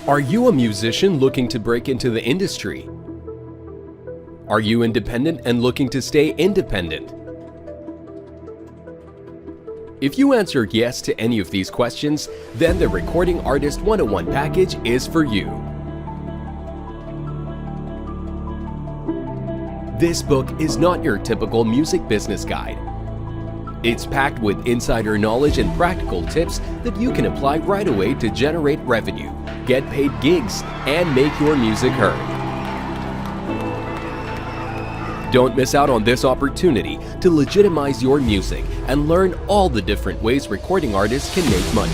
Are you a musician looking to break into the industry? Are you independent and looking to stay independent? If you answered yes to any of these questions, then the Recording Artist 101 package is for you. This book is not your typical music business guide. It's packed with insider knowledge and practical tips that you can apply right away to generate revenue, get paid gigs, and make your music heard. Don't miss out on this opportunity to legitimize your music and learn all the different ways recording artists can make money.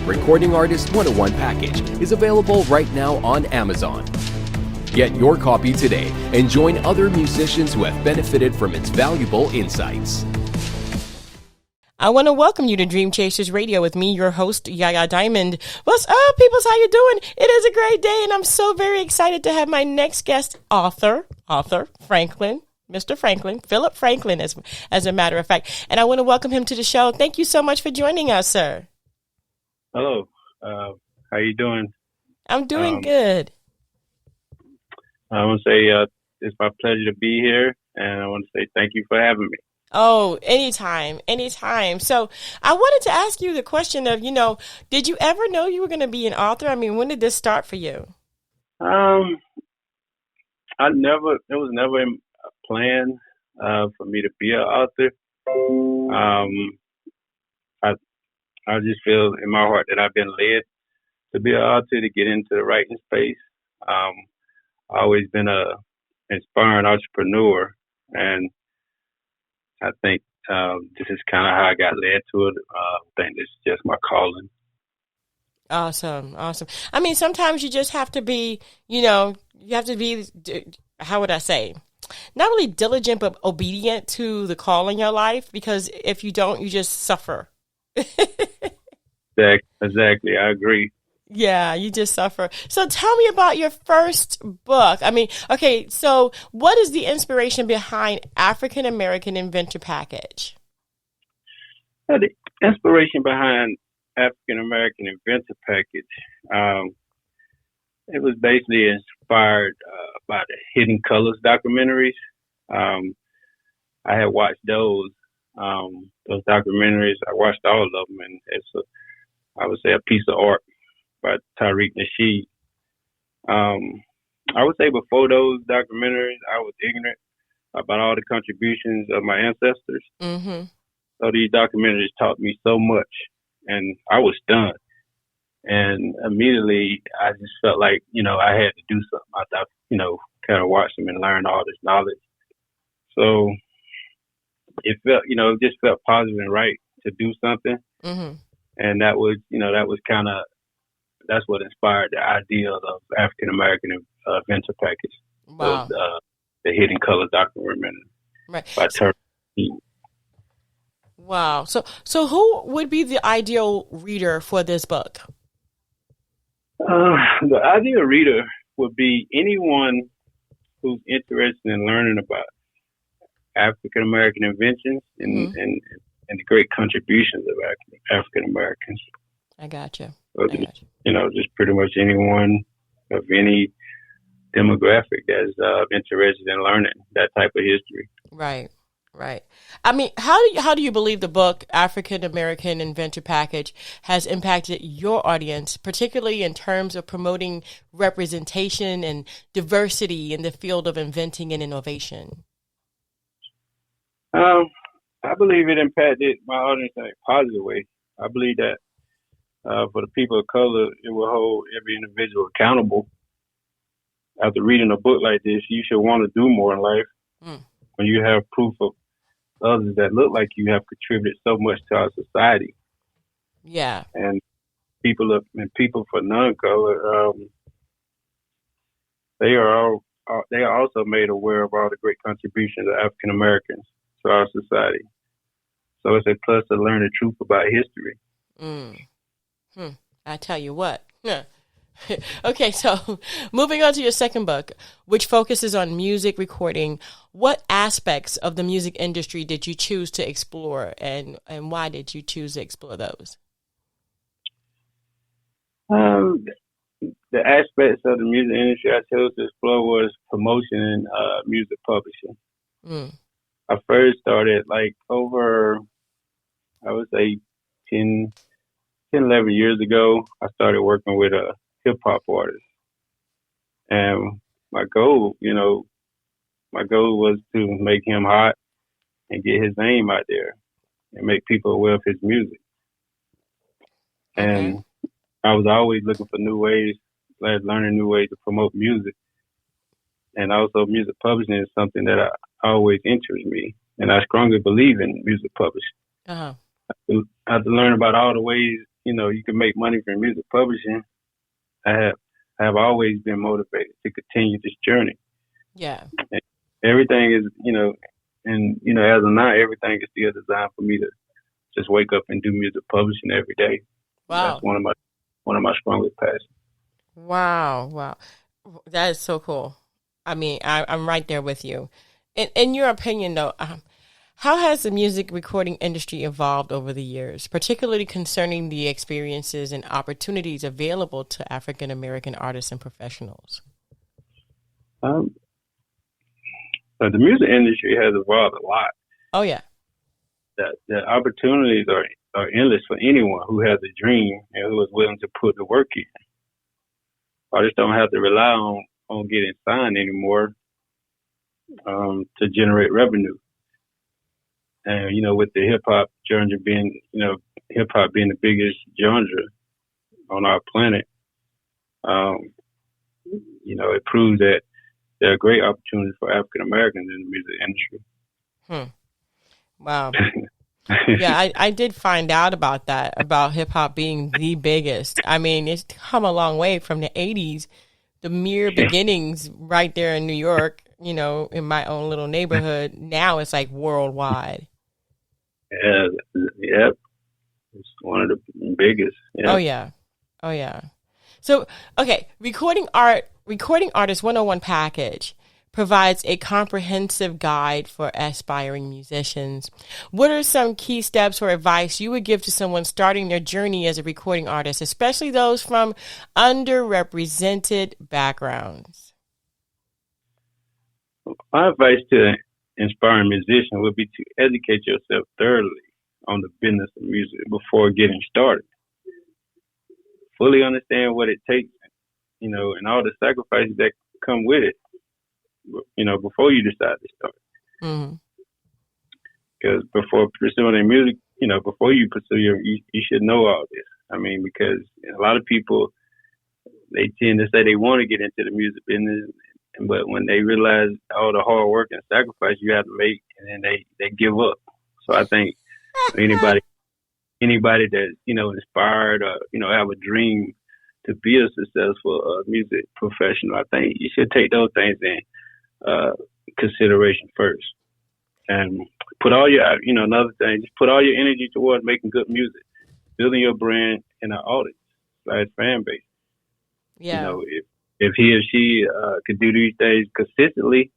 Recording Artist 101 package is available right now on Amazon. Get your copy today and join other musicians who have benefited from its valuable insights. I want to welcome you to Dream Chasers Radio with me, your host, Yaya Diamond. What's up, peoples? How you doing? It is a great day, and I'm so very excited to have my next guest, author Franklin, Mr. Franklin, Philip Franklin, as a matter of fact. And I want to welcome him to the show. Thank you so much for joining us, sir. Hello. How you doing? I'm doing good. I want to say it's my pleasure to be here, and I want to say thank you for having me. Oh, anytime. So I wanted to ask you the question of, did you ever know you were going to be an author? I mean, when did this start for you? It was never a plan for me to be an author. I just feel in my heart that I've been led to be an author, to get into the writing space. I've always been a inspiring entrepreneur, and I think this is kind of how I got led to it. I think it's just my calling. Awesome. I mean, sometimes you just have to be, how would I say, not really diligent, but obedient to the call in your life, because if you don't, you just suffer. Exactly. I agree. Yeah, you just suffer. So tell me about your first book. I mean, okay, so what is the inspiration behind African American Inventor Package? The inspiration behind African American Inventor Package, it was basically inspired by the Hidden Colors documentaries. I had watched those documentaries. I watched all of them, and it's I would say a piece of art by Tariq Nasheed. I would say before those documentaries, I was ignorant about all the contributions of my ancestors. Mm-hmm. So these documentaries taught me so much, and I was stunned. And immediately, I just felt like, I had to do something. I thought, kind of watch them and learn all this knowledge. So it felt, it just felt positive and right to do something. Mm-hmm. And that was kind of, that's what inspired the idea of African American Inventor Package. Wow. The Hidden Color documentary, right, by Tariq. Wow. So who would be the ideal reader for this book? The ideal reader would be anyone who's interested in learning about African American inventions and the great contributions of African Americans. I gotcha. So just pretty much anyone of any demographic that's interested in learning that type of history. Right. I mean, how do you believe the book African American Inventor Package has impacted your audience, particularly in terms of promoting representation and diversity in the field of inventing and innovation? I believe it impacted my audience in a positive way. I believe that for the people of color, it will hold every individual accountable. After reading a book like this, you should want to do more in life. When you have proof of others that look like you have contributed so much to our society. Yeah. And people for non-color, they are also made aware of all the great contributions of African Americans to our society. So it's a plus to learn the truth about history. I tell you what. Okay, so moving on to your second book, which focuses on music recording, what aspects of the music industry did you choose to explore, and why did you choose to explore those? the aspects of the music industry I chose to explore was promotion and music publishing. Mm. I first started like over, I would say 10, 11 years ago. I started working with a hip hop artist. And my goal, was to make him hot and get his name out there and make people aware of his music. Okay. And I was always looking for new ways, learning new ways to promote music. And also music publishing is something that always interests me. And I strongly believe in music publishing. Uh-huh. I had to learn about all the ways, you can make money from music publishing. I have always been motivated to continue this journey. Yeah. And everything is, as of now, everything is still designed for me to just wake up and do music publishing every day. Wow. That's one of my strongest passions. Wow. That is so cool. I mean, I'm right there with you. In your opinion, though, how has the music recording industry evolved over the years, particularly concerning the experiences and opportunities available to African American artists and professionals? So the music industry has evolved a lot. Oh, yeah. The opportunities are endless for anyone who has a dream and who is willing to put the work in. Artists don't have to rely on getting signed anymore to generate revenue. And, with the hip hop genre being the biggest genre on our planet, it proves that there are great opportunities for African Americans in the music industry. Wow. Yeah, I did find out about that, about hip hop being the biggest. I mean, it's come a long way from the 80s, the mere beginnings right there in New York, in my own little neighborhood. Now it's like worldwide. Yep. It's one of the biggest. Yep. Oh, yeah. So, okay, Recording Artist 101 Package provides a comprehensive guide for aspiring musicians. What are some key steps or advice you would give to someone starting their journey as a recording artist, especially those from underrepresented backgrounds? My advice to inspiring musicians would be to educate yourself thoroughly on the business of music before getting started. Fully understand what it takes, and all the sacrifices that come with it, before you decide to start. Mm-hmm. Because before pursuing their music, before you pursue you should know all this. I mean, because a lot of people, they tend to say they want to get into the music business, but when they realize all the hard work and sacrifice you have to make, and then they give up. So I think anybody that's, inspired or, have a dream to be a successful music professional, I think you should take those things in consideration first. And put all your, another thing, just put all your energy towards making good music, building your brand and an audience, fan base. Yeah. If he or she could do these things consistently,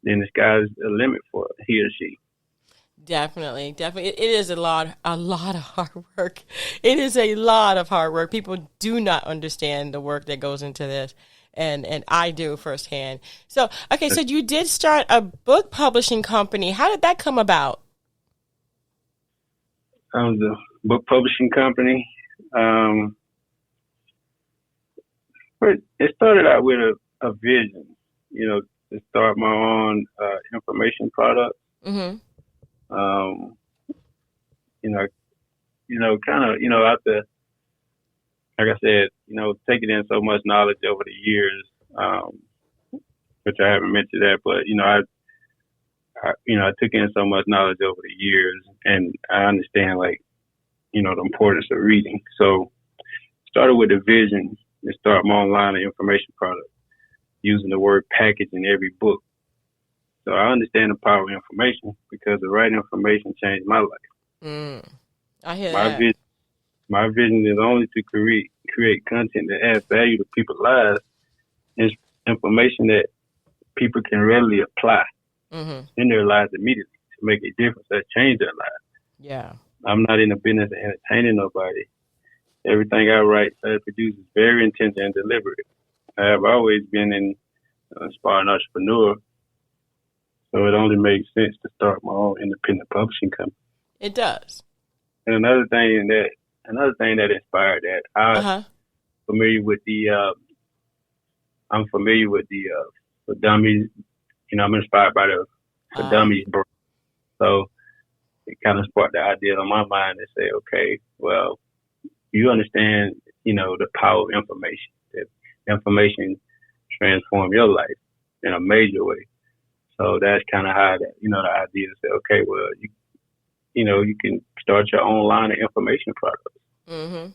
then the sky's the limit for he or she. Definitely. It is a lot of hard work. It is a lot of hard work. People do not understand the work that goes into this. And I do firsthand. So, okay, so you did start a book publishing company. How did that come about? The book publishing company. It started out with a vision, to start my own information product. Mm-hmm. After, like I said, taking in so much knowledge over the years, which I haven't mentioned that, but, I took in so much knowledge over the years, and I understand, the importance of reading. So started with a vision to start my own line of information product, using the word package in every book. So I understand the power of information because the right information changed my life. I hear that. My vision is only to create content that adds value to people's lives, and information that people can readily apply in their lives immediately to make a difference that change their lives. Yeah. I'm not in the business of entertaining nobody. everything I write, produce is very intense and deliberate. I have always been an aspiring entrepreneur, so it only makes sense to start my own independent publishing company. It does. And another thing that inspired that, familiar with I'm familiar with the dummies. You know, I'm inspired by the dummies brand. So it kind of sparked the idea in my mind to say, okay, well, you understand, you know, the power of information. That information transforms your life in a major way. So that's kind of how that, you know, the idea to say, okay, well, you can start your own line of information products. Mm-hmm.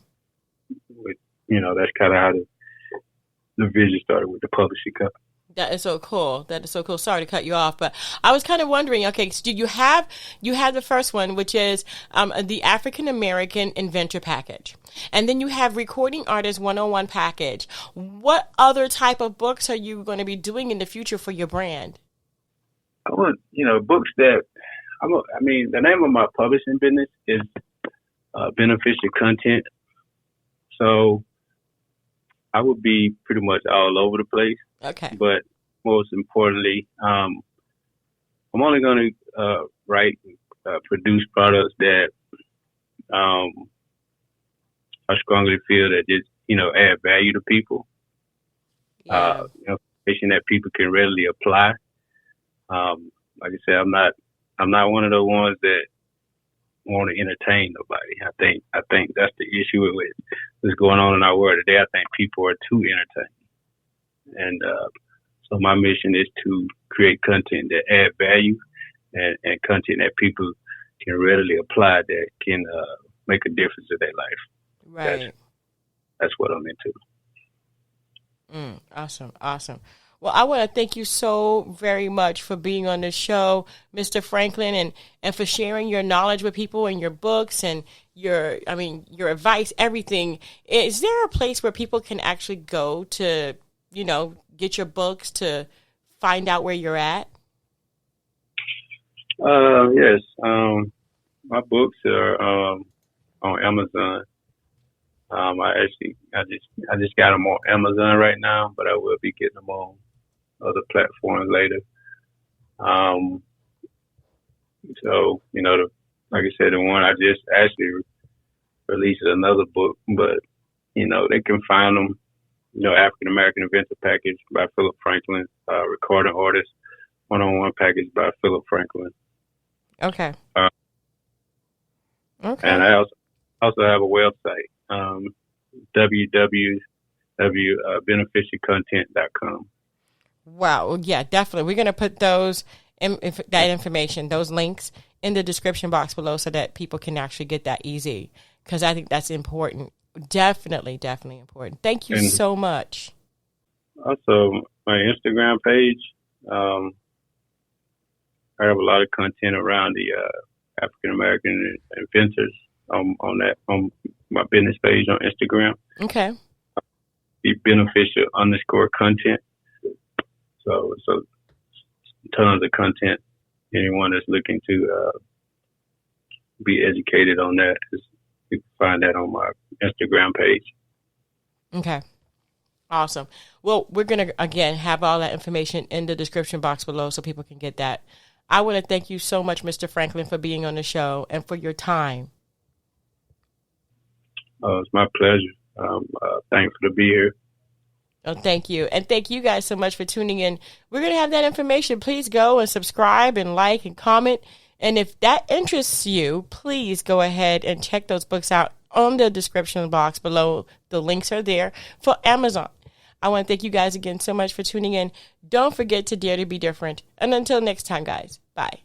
With, you know, that's kind of how the vision started with the publishing company. That is so cool. That is so cool. Sorry to cut you off, but I was kind of wondering, okay, so you have the first one, which is the African American Inventor Package. And then you have Recording Artist 101 Package. What other type of books are you going to be doing in the future for your brand? I want, you know, books that, the name of my publishing business is Beneficial Content. So I would be pretty much all over the place. Okay. But most importantly, I'm only going to write, produce products that I strongly feel that just, you know, add value to people. Yeah. Information that people can readily apply. Like I said, I'm not one of the ones that want to entertain nobody. I think that's the issue with what's going on in our world today. I think people are too entertained. And so my mission is to create content that add value and content that people can readily apply that can make a difference in their life. Right. That's what I'm into. Awesome. Well, I want to thank you so very much for being on the show, Mr. Franklin, and for sharing your knowledge with people and your books and your advice, everything. Is there a place where people can actually go to, you know, get your books to find out where you're at? Yes. My books are on Amazon. I just got them on Amazon right now, but I will be getting them on other platforms later. So, you know, like I said, the one I just actually released another book, but, you know, they can find them, you know, African American Inventor Package by Philip Franklin, Recording Artist 101 Package by Philip Franklin. Okay. And I also have a website, www.beneficialcontent.com. Wow. Yeah, definitely. We're going to put that information, those links in the description box below so that people can actually get that easy, because I think that's important. Definitely important. Thank you so much. Also, my Instagram page, I have a lot of content around the African American inventors on my business page on Instagram. Okay. The beneficial_content. So tons of content. Anyone that's looking to be educated on that, you can find that on my Instagram page. Okay. Awesome. Well, we're going to, again, have all that information in the description box below so people can get that. I want to thank you so much, Mr. Franklin, for being on the show and for your time. It's my pleasure. Thankful to be here. Oh, thank you. And thank you guys so much for tuning in. We're going to have that information. Please go and subscribe and like and comment. And if that interests you, please go ahead and check those books out on the description box below. The links are there for Amazon. I want to thank you guys again so much for tuning in. Don't forget to dare to be different. And until next time, guys, bye.